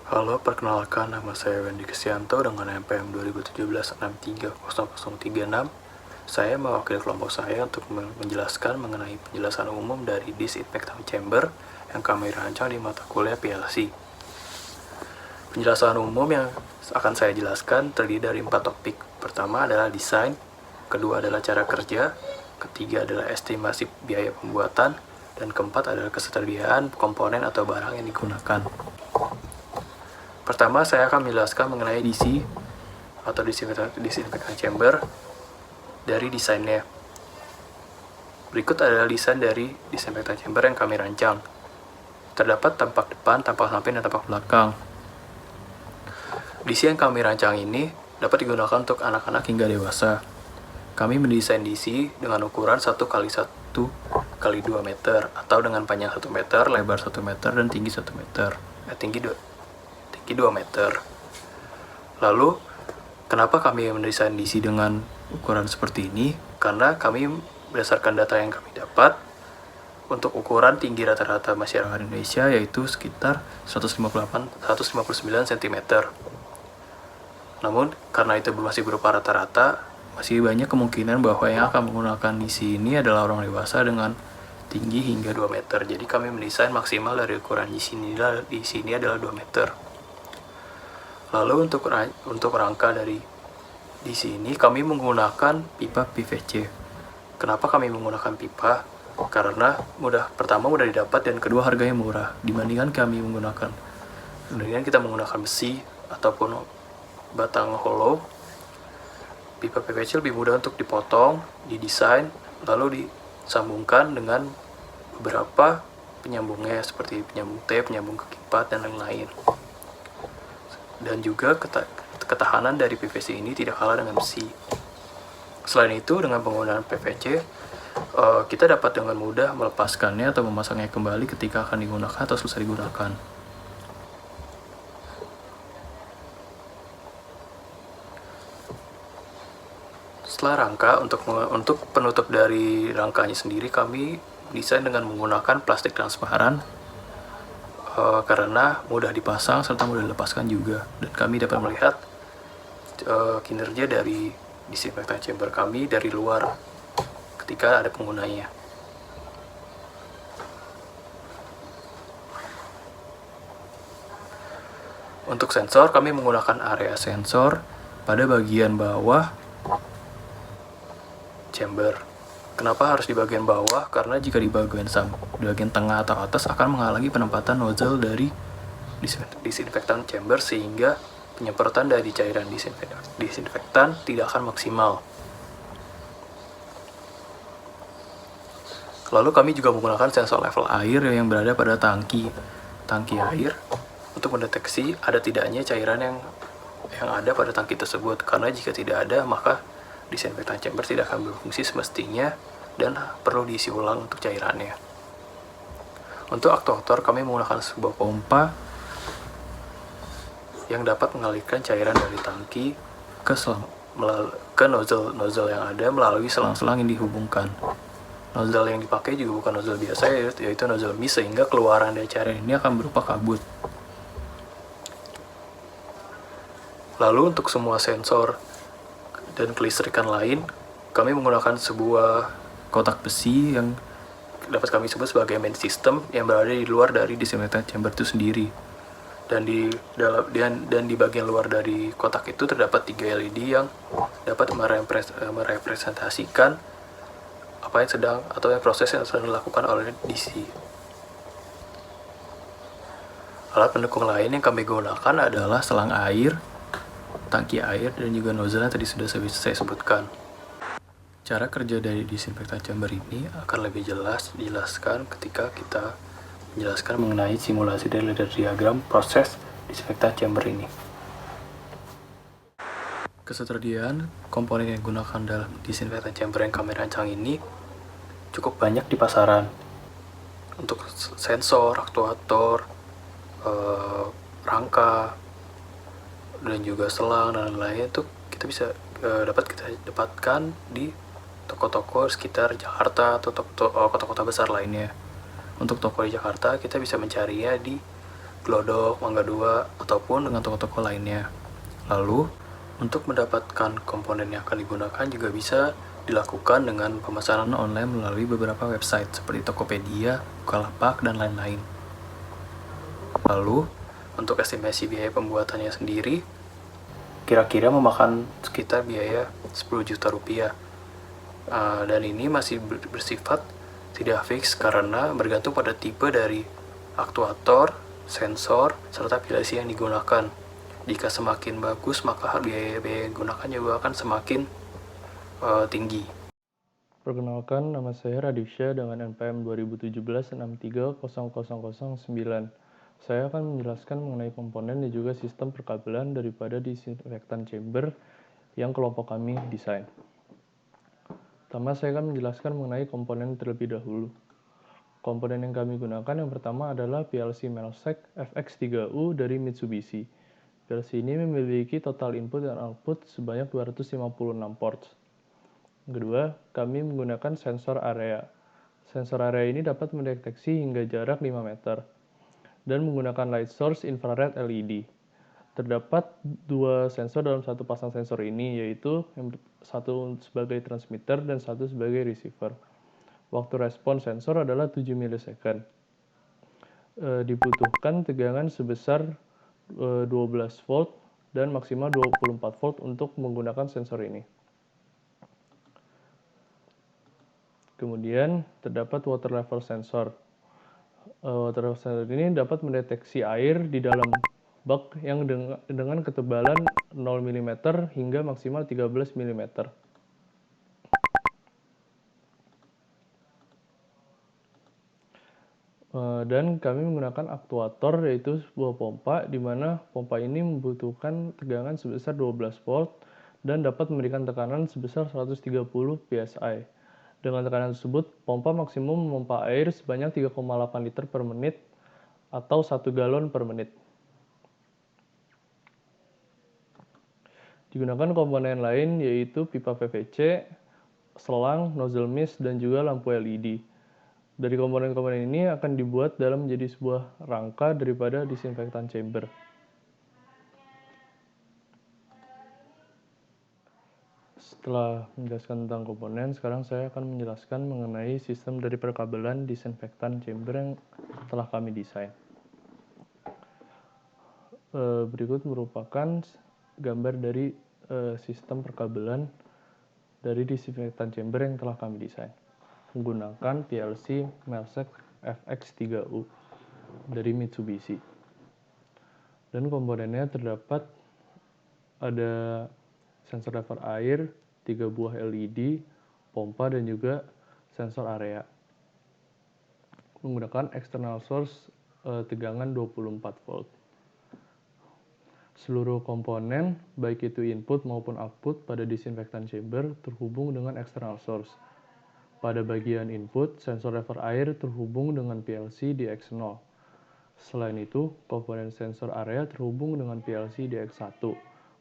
Halo, perkenalkan nama saya Wendy Kristianto dengan NPM 2017-63036. Saya mewakili kelompok saya untuk menjelaskan mengenai penjelasan umum dari disinfektan chamber yang kami rancang di mata kuliah PLC. Penjelasan umum yang akan saya jelaskan terdiri dari 4 topik. Pertama adalah desain, kedua adalah cara kerja, ketiga adalah estimasi biaya pembuatan, dan keempat adalah ketersediaan komponen atau barang yang digunakan. Pertama, saya akan menjelaskan mengenai DC atau disinfektan chamber dari desainnya. Berikut adalah desain dari disinfektan chamber yang kami rancang. Terdapat tampak depan, tampak samping, dan tampak belakang. DC yang kami rancang ini dapat digunakan untuk anak-anak hingga dewasa. Kami mendesain DC dengan ukuran 1x1x2 meter atau dengan panjang 1 meter, lebar 1 meter, dan tinggi 1 meter. Tinggi 2 meter. Lalu, kenapa kami mendesain DC dengan ukuran seperti ini? Karena kami berdasarkan data yang kami dapat, untuk ukuran tinggi rata-rata masyarakat Indonesia yaitu sekitar 159 cm. Namun, karena itu masih berupa rata-rata, masih banyak kemungkinan bahwa yang akan menggunakan DC ini adalah orang dewasa dengan tinggi hingga 2 meter. Jadi kami mendesain maksimal dari ukuran DC ini adalah 2 meter. Lalu untuk rangka dari DC ini kami menggunakan pipa PVC. Kenapa kami menggunakan pipa? Karena pertama mudah didapat dan kedua harganya murah dibandingkan kita menggunakan besi ataupun batang hollow. Pipa PVC lebih mudah untuk dipotong, didesain, lalu disambungkan dengan beberapa penyambungnya seperti penyambung tape, penyambung kekipat, dan lain-lain. Dan juga ketahanan dari PVC ini tidak kalah dengan besi. Selain itu, dengan penggunaan PVC, kita dapat dengan mudah melepaskannya atau memasangnya kembali ketika akan digunakan atau selesai digunakan. Setelah rangka, untuk penutup dari rangkanya sendiri, kami desain dengan menggunakan plastik transparan karena mudah dipasang serta mudah dilepaskan juga. Dan kami dapat melihat kinerja dari disinfektan chamber kami dari luar ketika ada penggunanya. Untuk sensor, kami menggunakan area sensor pada bagian bawah chamber. Kenapa harus di bagian bawah? Karena jika di bagian tengah atau atas akan menghalangi penempatan nozzle dari disinfektan chamber sehingga penyemprotan dari cairan disinfektan tidak akan maksimal. Lalu kami juga menggunakan sensor level air yang berada pada tangki air untuk mendeteksi ada tidaknya cairan yang ada pada tangki tersebut. Karena jika tidak ada, maka disinfektan chamber tidak akan berfungsi semestinya dan perlu diisi ulang untuk cairannya. Untuk aktuator, kami menggunakan sebuah pompa yang dapat mengalirkan cairan dari tangki ke nozzle yang ada melalui selang-selang yang dihubungkan. Nozzle yang dipakai juga bukan nozzle biasa, yaitu nozzle mist, sehingga keluaran dari cairan ini akan berupa kabut. Lalu untuk semua sensor dan kelistrikan lain, kami menggunakan sebuah kotak besi yang dapat kami sebut sebagai main system yang berada di luar dari disinfektan chamber itu sendiri. Dan di bagian luar dari kotak itu terdapat 3 LED yang dapat merepresentasikan proses yang sedang dilakukan oleh DC. Alat pendukung lain yang kami gunakan adalah selang air, tangki air, dan juga nozzle yang tadi sudah saya sebutkan. Cara kerja dari disinfektan chamber ini akan lebih dijelaskan ketika kita menjelaskan mengenai simulasi dari ladder diagram proses disinfektan chamber ini. Ketersediaan komponen yang digunakan dalam disinfektan chamber yang kami rancang ini cukup banyak di pasaran. Untuk sensor, aktuator, rangka, dan juga selang dan lain-lain itu dapat kita dapatkan di toko-toko sekitar Jakarta atau kota-kota besar lainnya. Untuk toko di Jakarta, kita bisa mencarinya di Glodok, Mangga 2, ataupun dengan toko-toko lainnya. Lalu, untuk mendapatkan komponen yang akan digunakan juga bisa dilakukan dengan pemesanan online melalui beberapa website seperti Tokopedia, Bukalapak, dan lain-lain. Lalu, untuk estimasi biaya pembuatannya sendiri, kira-kira memakan sekitar biaya 10 juta rupiah. Dan ini masih bersifat tidak fix karena bergantung pada tipe dari aktuator, sensor, serta PLC yang digunakan. Jika semakin bagus, maka biaya-biaya yang digunakan juga akan semakin tinggi. Perkenalkan, nama saya Radisha dengan NPM 2017-6300009. Saya akan menjelaskan mengenai komponen dan juga sistem perkabelan daripada disinfektan chamber yang kelompok kami desain. Pertama, saya akan menjelaskan mengenai komponen terlebih dahulu. Komponen yang kami gunakan yang pertama adalah PLC Melsec FX3U dari Mitsubishi. PLC ini memiliki total input dan output sebanyak 256 ports. Kedua, kami menggunakan sensor area. Sensor area ini dapat mendeteksi hingga jarak 5 meter dan menggunakan light source infrared LED. Terdapat dua sensor dalam satu pasang sensor ini, yaitu satu sebagai transmitter dan satu sebagai receiver. Waktu respon sensor adalah 7 milisecond. Dibutuhkan tegangan sebesar 12 volt dan maksimal 24 volt untuk menggunakan sensor ini. Kemudian terdapat water level sensor. Water level sensor ini dapat mendeteksi air di dalam bak yang dengan ketebalan 0 mm hingga maksimal 13 mm. Dan kami menggunakan aktuator, yaitu sebuah pompa di mana pompa ini membutuhkan tegangan sebesar 12 volt dan dapat memberikan tekanan sebesar 130 psi. Dengan tekanan tersebut, pompa maksimum memompa air sebanyak 3,8 liter per menit atau 1 galon per menit. Digunakan komponen lain yaitu pipa PVC, selang, nozzle mist, dan juga lampu LED. Dari komponen-komponen ini akan dibuat dalam menjadi sebuah rangka daripada disinfektan chamber. Setelah menjelaskan tentang komponen, sekarang saya akan menjelaskan mengenai sistem dari perkabelan disinfektan chamber yang telah kami desain. Berikut merupakan gambar dari sistem perkabelan dari disinfektan chamber yang telah kami desain menggunakan PLC Melsec FX3U dari Mitsubishi. Dan komponennya terdapat ada sensor level air, 3 buah LED, pompa, dan juga sensor area. Menggunakan external source tegangan 24 volt. Seluruh komponen, baik itu input maupun output pada disinfektan chamber terhubung dengan external source. Pada bagian input, sensor level air terhubung dengan PLC di X0. Selain itu, komponen sensor area terhubung dengan PLC di X1.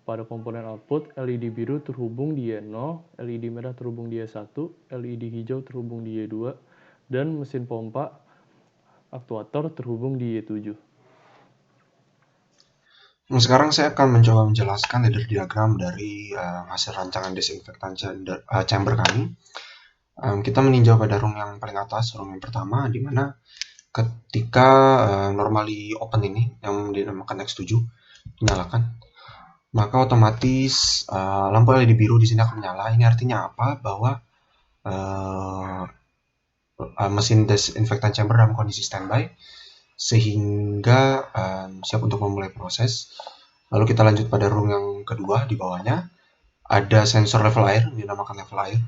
Pada komponen output, LED biru terhubung di Y0, LED merah terhubung di Y1, LED hijau terhubung di Y2, dan mesin pompa aktuator terhubung di Y7. Nah, sekarang saya akan mencoba menjelaskan ladder diagram dari hasil rancangan disinfektan chamber kami. Kita meninjau pada room yang paling atas, room yang pertama, di mana ketika normally open ini, yang dinamakan X7, dinyalakan, maka otomatis lampu LED biru di sini akan menyala. Ini artinya apa? Bahwa mesin disinfektan chamber dalam kondisi standby, sehingga siap untuk memulai proses. Lalu kita lanjut pada room yang kedua, di bawahnya ada sensor level air, dinamakan level air,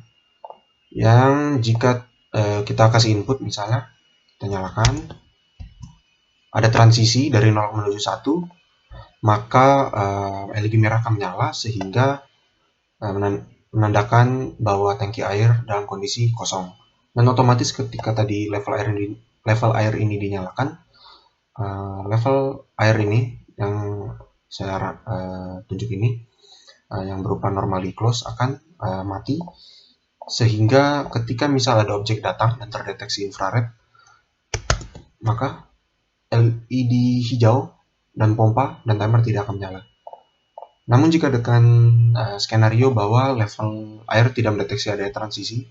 yang jika kita kasih input, misalnya kita nyalakan, ada transisi dari 0 menuju 1, maka LED merah akan menyala sehingga menandakan bahwa tangki air dalam kondisi kosong. Dan otomatis ketika tadi level air ini dinyalakan, level air ini yang saya tunjuk ini, yang berupa normally close, akan mati, sehingga ketika misal ada objek datang dan terdeteksi infrared, maka LED hijau dan pompa dan timer tidak akan menyala. Namun jika dengan skenario bahwa level air tidak mendeteksi adanya transisi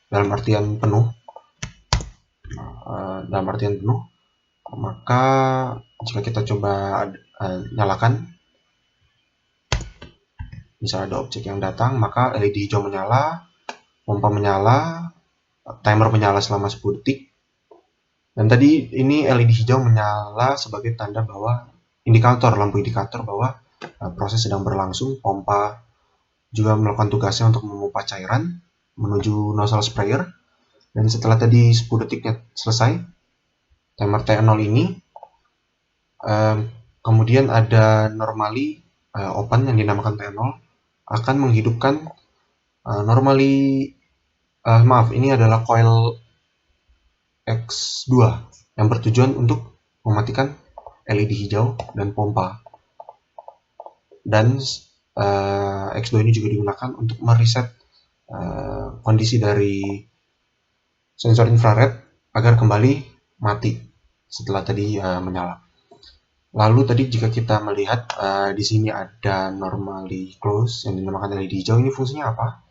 dalam artian penuh, maka jika kita coba nyalakan, misal ada objek yang datang, maka LED hijau menyala, pompa menyala, timer menyala selama 10 detik. Dan tadi ini LED hijau menyala sebagai tanda bahwa lampu indikator bahwa proses sedang berlangsung. Pompa juga melakukan tugasnya untuk memompa cairan menuju nozzle sprayer. Dan setelah tadi 10 detiknya selesai, timer T0 ini kemudian ada normally open yang dinamakan T0 akan menghidupkan ini adalah coil X2 yang bertujuan untuk mematikan LED hijau dan pompa. Dan X2 ini juga digunakan untuk mereset kondisi dari sensor infrared agar kembali mati setelah tadi menyala. Lalu tadi jika kita melihat di sini ada normally close yang dinamakan LED hijau, ini fungsinya apa?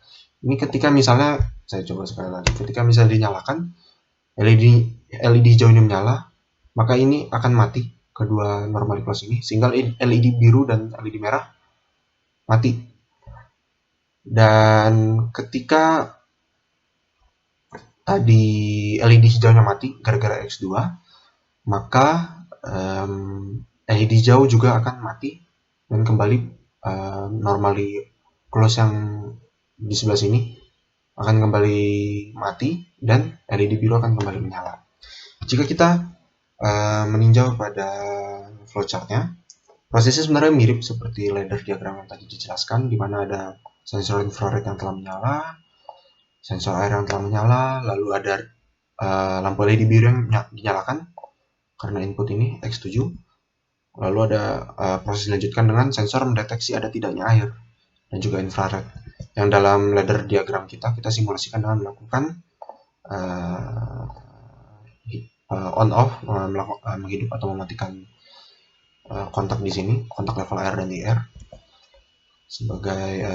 Ini ketika misalnya, saya coba sekali lagi, ketika misalnya dinyalakan, LED hijau ini menyala, maka ini akan mati kedua normally close ini, sehingga LED biru dan LED merah mati. Dan ketika tadi LED hijaunya mati gara-gara X2, maka LED hijau juga akan mati dan kembali normally close yang di sebelah sini akan kembali mati dan LED biru akan kembali menyala. Jika kita meninjau pada flowchartnya, prosesnya sebenarnya mirip seperti ladder diagram yang tadi dijelaskan, di mana ada sensor infrared yang telah menyala, sensor air yang telah menyala, lalu ada lampu LED biru yang dinyalakan karena input ini X7, lalu ada proses dilanjutkan dengan sensor mendeteksi ada tidaknya air dan juga infrared. Yang dalam ladder diagram kita simulasikan dengan melakukan on off, menghidup atau mematikan kontak di sini, kontak level air dan IR sebagai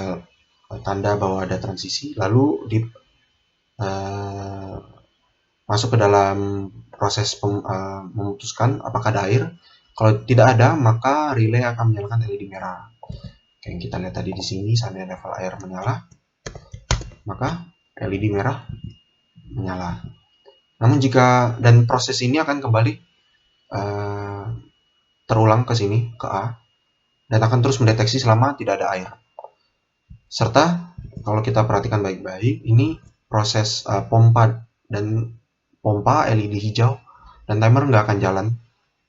tanda bahwa ada transisi. Lalu masuk ke dalam proses memutuskan apakah ada air. Kalau tidak ada, maka relay akan menyalakan LED merah. Oke, yang kita lihat tadi di sini, seandainya level air menyala, maka LED merah menyala. Namun dan proses ini akan kembali terulang ke sini, ke A, dan akan terus mendeteksi selama tidak ada air. Serta, kalau kita perhatikan baik-baik, ini proses pompa LED hijau dan timer nggak akan jalan.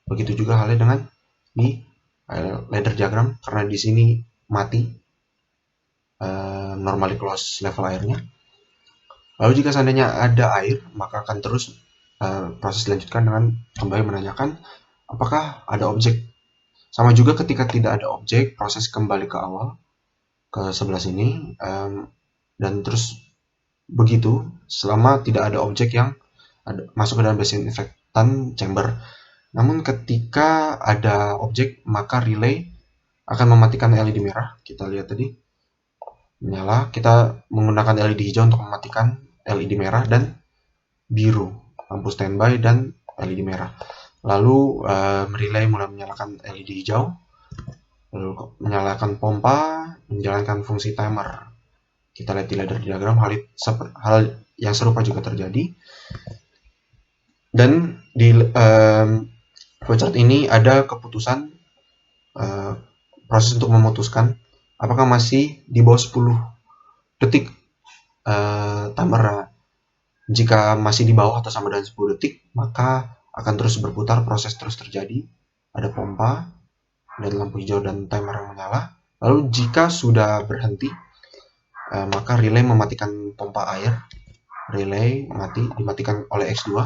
Begitu juga halnya dengan di ladder diagram, karena di sini mati normally close level airnya. Lalu jika seandainya ada air, maka akan terus proses dilanjutkan dengan kembali menanyakan apakah ada objek. Sama juga ketika tidak ada objek, proses kembali ke awal, ke sebelah sini, dan terus begitu selama tidak ada objek yang masuk ke dalam disinfektan chamber. Namun ketika ada objek, maka relay akan mematikan LED merah. Kita lihat tadi menyala. Kita menggunakan LED hijau untuk mematikan LED merah dan biru, lampu standby dan LED merah. Lalu relay mulai menyalakan LED hijau, lalu menyalakan pompa, menjalankan fungsi timer. Kita lihat di ladder diagram, hal yang serupa juga terjadi. Dan di flowchart ini ada keputusan proses untuk memutuskan apakah masih di bawah 10 detik timer. Jika masih di bawah atau sama dengan 10 detik, maka akan terus berputar, proses terus terjadi. Ada pompa dan lampu hijau dan timer yang menyala. Lalu jika sudah berhenti, maka relay mematikan pompa air. Relay dimatikan oleh X2.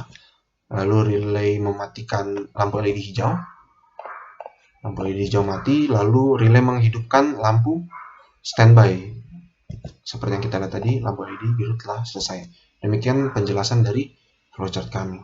Lalu relay mematikan lampu LED hijau. Lampu LED hijau mati, lalu relay menghidupkan lampu standby. Seperti yang kita lihat tadi, lampu LED biru telah selesai. Demikian penjelasan dari flowchart kami.